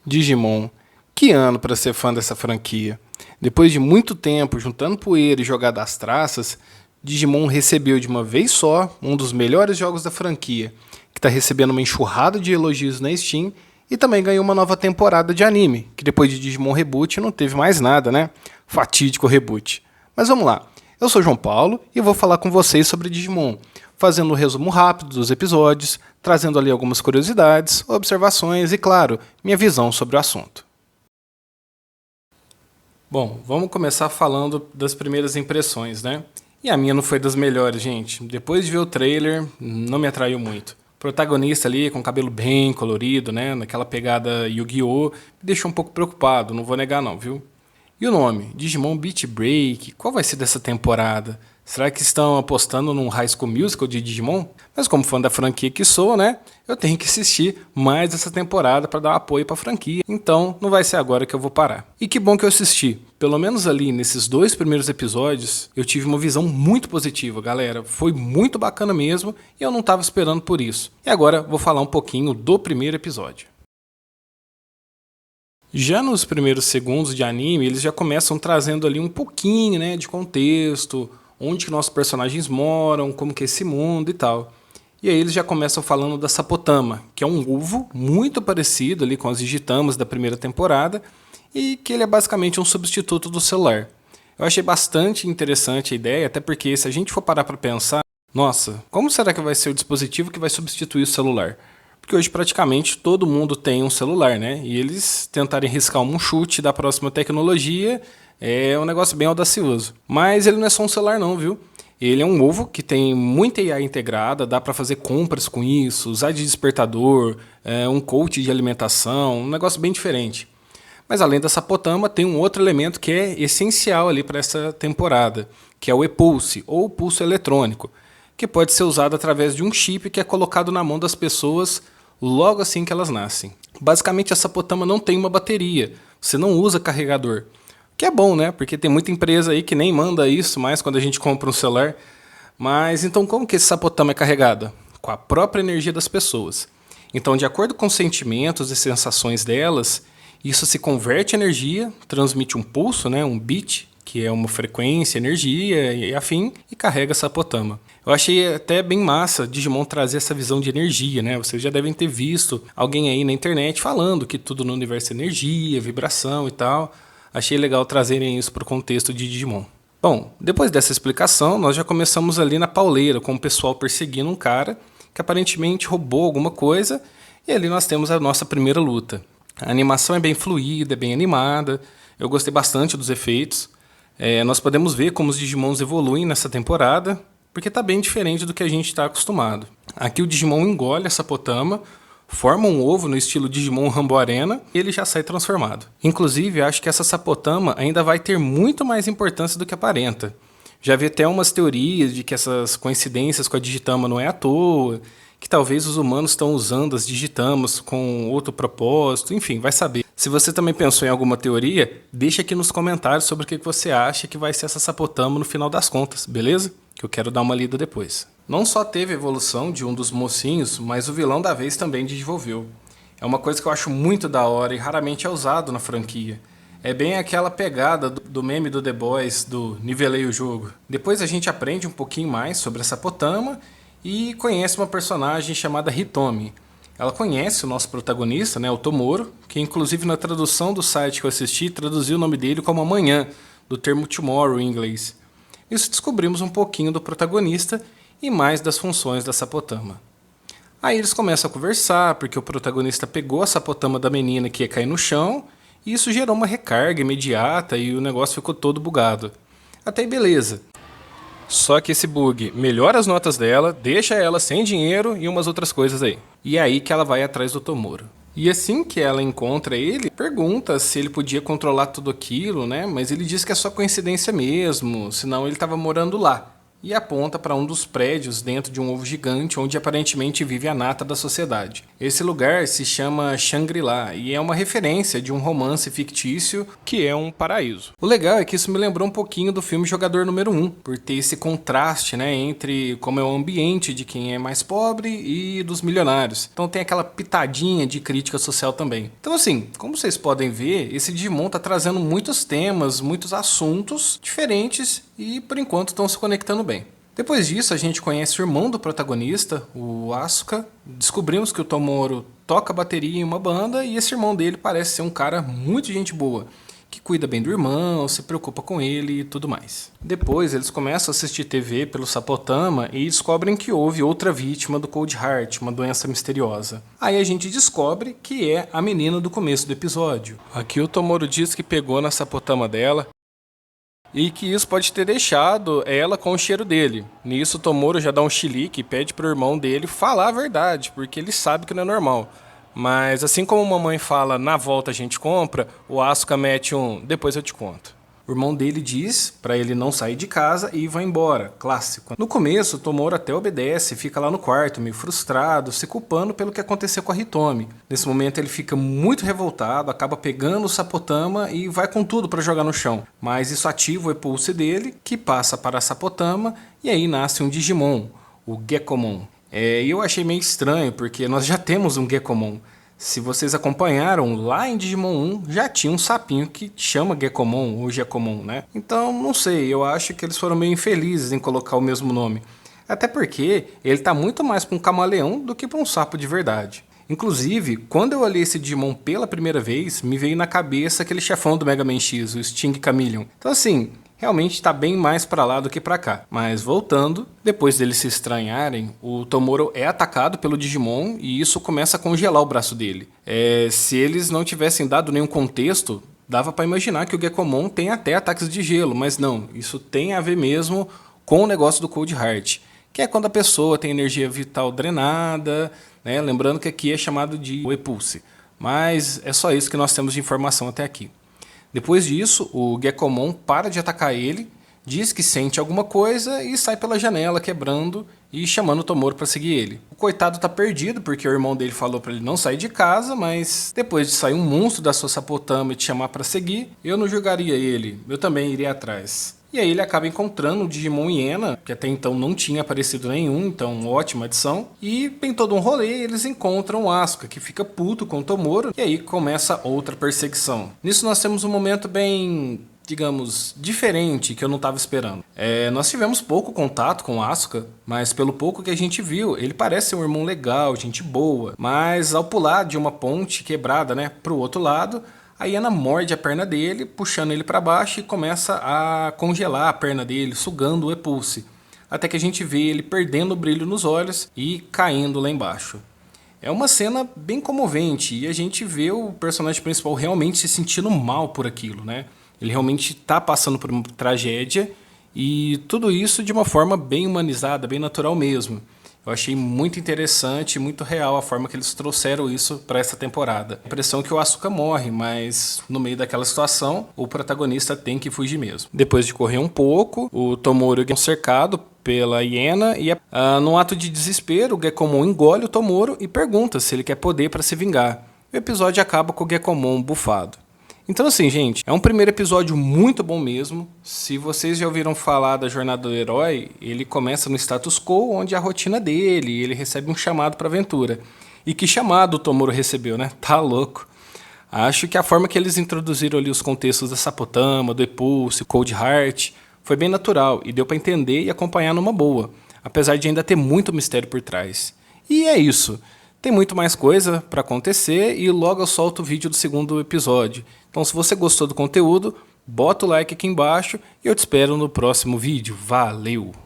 Digimon, que ano para ser fã dessa franquia? Depois de muito tempo juntando poeira e jogar das traças, Digimon recebeu de uma vez só um dos melhores jogos da franquia, que está recebendo uma enxurrada de elogios na Steam e também ganhou uma nova temporada de anime, que depois de Digimon Reboot não teve mais nada, né? Fatídico reboot. Mas vamos lá, eu sou João Paulo e vou falar com vocês sobre Digimon, fazendo um resumo rápido dos episódios, trazendo ali algumas curiosidades, observações e, claro, minha visão sobre o assunto. Bom, vamos começar falando das primeiras impressões, né? E a minha não foi das melhores, gente. Depois de ver o trailer, não me atraiu muito. O protagonista ali, com cabelo bem colorido, né? Naquela pegada Yu-Gi-Oh! Me deixou um pouco preocupado, não vou negar não, viu? E o nome? Digimon Beat Break? Qual vai ser dessa temporada? Será que estão apostando num High School Musical de Digimon? Mas como fã da franquia que sou, né? Eu tenho que assistir mais essa temporada para dar apoio para a franquia. Então, não vai ser agora que eu vou parar. E que bom que eu assisti. Pelo menos ali nesses 2 primeiros episódios, eu tive uma visão muito positiva, galera. Foi muito bacana mesmo e eu não estava esperando por isso. E agora vou falar um pouquinho do primeiro episódio. Já nos primeiros segundos de anime, eles já começam trazendo ali um pouquinho, né, de contexto, onde que nossos personagens moram, como que é esse mundo e tal. E aí eles já começam falando da Sapotama, que é um ovo muito parecido ali com as Digitamas da primeira temporada, e que ele é basicamente um substituto do celular. Eu achei bastante interessante a ideia, até porque se a gente for parar para pensar, nossa, como será que vai ser o dispositivo que vai substituir o celular? Porque hoje praticamente todo mundo tem um celular, né? E eles tentarem riscar um chute da próxima tecnologia é um negócio bem audacioso. Mas ele não é só um celular não, viu? Ele é um ovo que tem muita IA integrada, dá para fazer compras com isso, usar de despertador, um coach de alimentação, um negócio bem diferente. Mas além da Sapotama, tem um outro elemento que é essencial ali para essa temporada, que é o e-pulse, ou pulso eletrônico, que pode ser usado através de um chip que é colocado na mão das pessoas logo assim que elas nascem. Basicamente, a Sapotama não tem uma bateria, você não usa carregador. Que é bom, né? Porque tem muita empresa aí que nem manda isso mais quando a gente compra um celular. Mas então como que esse Sapotama é carregado? Com a própria energia das pessoas. Então, de acordo com os sentimentos e sensações delas, isso se converte em energia, transmite um pulso, né? Um beat, que é uma frequência, energia e afim, e carrega a Sapotama. Eu achei até bem massa Digimon trazer essa visão de energia, né? Vocês já devem ter visto alguém aí na internet falando que tudo no universo é energia, vibração e tal. Achei legal trazerem isso para o contexto de Digimon. Bom, depois dessa explicação, nós já começamos ali na pauleira, com o pessoal perseguindo um cara que aparentemente roubou alguma coisa, e ali nós temos a nossa primeira luta. A animação é bem fluida, é bem animada, eu gostei bastante dos efeitos. Nós podemos ver como os Digimons evoluem nessa temporada, porque está bem diferente do que a gente está acostumado. Aqui o Digimon engole a Sapotama, forma um ovo no estilo Digimon Rambo Arena e ele já sai transformado. Inclusive, acho que essa Sapotama ainda vai ter muito mais importância do que aparenta. Já vi até umas teorias de que essas coincidências com a Digitama não é à toa, que talvez os humanos estão usando as Digitamas com outro propósito, enfim, vai saber. Se você também pensou em alguma teoria, deixa aqui nos comentários sobre o que você acha que vai ser essa Sapotama no final das contas, beleza? Que eu quero dar uma lida depois. Não só teve evolução de um dos mocinhos, mas o vilão da vez também desenvolveu. É uma coisa que eu acho muito da hora e raramente é usado na franquia. É bem aquela pegada do meme do The Boys, do nivelei o jogo. Depois a gente aprende um pouquinho mais sobre a Sapotama e conhece uma personagem chamada Hitomi. Ela conhece o nosso protagonista, né, o Tomoro, que inclusive na tradução do site que eu assisti, traduziu o nome dele como amanhã, do termo tomorrow em inglês. Isso descobrimos um pouquinho do protagonista e mais das funções da Sapotama. Aí eles começam a conversar, porque o protagonista pegou a Sapotama da menina que ia cair no chão, e isso gerou uma recarga imediata e o negócio ficou todo bugado. Até aí beleza. Só que esse bug melhora as notas dela, deixa ela sem dinheiro e umas outras coisas aí. E é aí que ela vai atrás do Tomoro. E assim que ela encontra ele, pergunta se ele podia controlar tudo aquilo, né? Mas ele diz que é só coincidência mesmo, senão ele estava morando lá. e aponta para um dos prédios dentro de um ovo gigante onde aparentemente vive a nata da sociedade. Esse lugar se chama Shangri-La e é uma referência de um romance fictício que é um paraíso. O legal é que isso me lembrou um pouquinho do filme Jogador Número 1, por ter esse contraste, né, entre como é o ambiente de quem é mais pobre e dos milionários. Então tem aquela pitadinha de crítica social também. Então assim, como vocês podem ver, esse Digimon tá trazendo muitos temas, muitos assuntos diferentes e por enquanto estão se conectando bem. Depois disso, a gente conhece o irmão do protagonista, o Asuka. Descobrimos que o Tomoro toca bateria em uma banda e esse irmão dele parece ser um cara muito gente boa, que cuida bem do irmão, se preocupa com ele e tudo mais. Depois, eles começam a assistir TV pelo Sapotama e descobrem que houve outra vítima do Cold Heart, uma doença misteriosa. Aí a gente descobre que é a menina do começo do episódio. Aqui o Tomoro diz que pegou na Sapotama dela e que isso pode ter deixado ela com o cheiro dele. Nisso, o Tomoro já dá um chilique e pede pro irmão dele falar a verdade, porque ele sabe que não é normal. Mas assim como a mamãe fala, na volta a gente compra, o Asuka mete um, depois eu te conto. O irmão dele diz pra ele não sair de casa e vai embora, clássico. No começo, o Tomoro até obedece, fica lá no quarto, meio frustrado, se culpando pelo que aconteceu com a Hitomi. Nesse momento ele fica muito revoltado, acaba pegando o Sapotama e vai com tudo pra jogar no chão. Mas isso ativa o Epulse dele, que passa para a Sapotama, e aí nasce um Digimon, o Gekomon. E eu achei meio estranho, porque nós já temos um Gekomon. Se vocês acompanharam, lá em Digimon 1 já tinha um sapinho que chama Gekomon ou Gekomon, né? Então, não sei, eu acho que eles foram meio infelizes em colocar o mesmo nome. Até porque ele tá muito mais para um camaleão do que para um sapo de verdade. Inclusive, quando eu olhei esse Digimon pela primeira vez, me veio na cabeça aquele chefão do Mega Man X, o Sting Chameleon. Então assim, realmente está bem mais para lá do que para cá. Mas voltando, depois deles se estranharem, o Tomoro é atacado pelo Digimon e isso começa a congelar o braço dele. Se eles não tivessem dado nenhum contexto, dava para imaginar que o Gekomon tem até ataques de gelo, mas não, isso tem a ver mesmo com o negócio do Cold Heart, que é quando a pessoa tem energia vital drenada, né? Lembrando que aqui é chamado de Epulse. Mas é só isso que nós temos de informação até aqui. Depois disso, o Gekomon para de atacar ele, diz que sente alguma coisa e sai pela janela quebrando e chamando o Tomoro para seguir ele. O coitado tá perdido porque o irmão dele falou para ele não sair de casa, mas depois de sair um monstro da sua Sapotama e te chamar para seguir, eu não julgaria ele, eu também iria atrás. E aí ele acaba encontrando o Digimon Hiena, que até então não tinha aparecido nenhum, então ótima adição. E tem todo um rolê e eles encontram o Asuka, que fica puto com o Tomoro, e aí começa outra perseguição. Nisso nós temos um momento bem, digamos, diferente, que eu não estava esperando. Nós tivemos pouco contato com o Asuka, mas pelo pouco que a gente viu, ele parece ser um irmão legal, gente boa. Mas ao pular de uma ponte quebrada, né, pro outro lado, a hiena morde a perna dele, puxando ele para baixo e começa a congelar a perna dele, sugando o Epulse. Até que a gente vê ele perdendo o brilho nos olhos e caindo lá embaixo. É uma cena bem comovente e a gente vê o personagem principal realmente se sentindo mal por aquilo, né? Ele realmente está passando por uma tragédia e tudo isso de uma forma bem humanizada, bem natural mesmo. Eu achei muito interessante, muito real a forma que eles trouxeram isso para essa temporada. A impressão é que o Asuka morre, mas no meio daquela situação, o protagonista tem que fugir mesmo. Depois de correr um pouco, o Tomoro é cercado pela hiena e num ato de desespero, o Gekomon engole o Tomoro e pergunta se ele quer poder para se vingar. O episódio acaba com o Gekomon bufado. Então assim, gente, é um primeiro episódio muito bom mesmo. Se vocês já ouviram falar da jornada do herói, ele começa no status quo, onde é a rotina dele, ele recebe um chamado para aventura. E que chamado o Tomoro recebeu, né? Tá louco. Acho que a forma que eles introduziram ali os contextos da Sapotama, do Epulse, Cold Heart, foi bem natural e deu para entender e acompanhar numa boa, apesar de ainda ter muito mistério por trás. E é isso. Tem muito mais coisa para acontecer e logo eu solto o vídeo do segundo episódio. Então se você gostou do conteúdo, bota o like aqui embaixo e eu te espero no próximo vídeo. Valeu!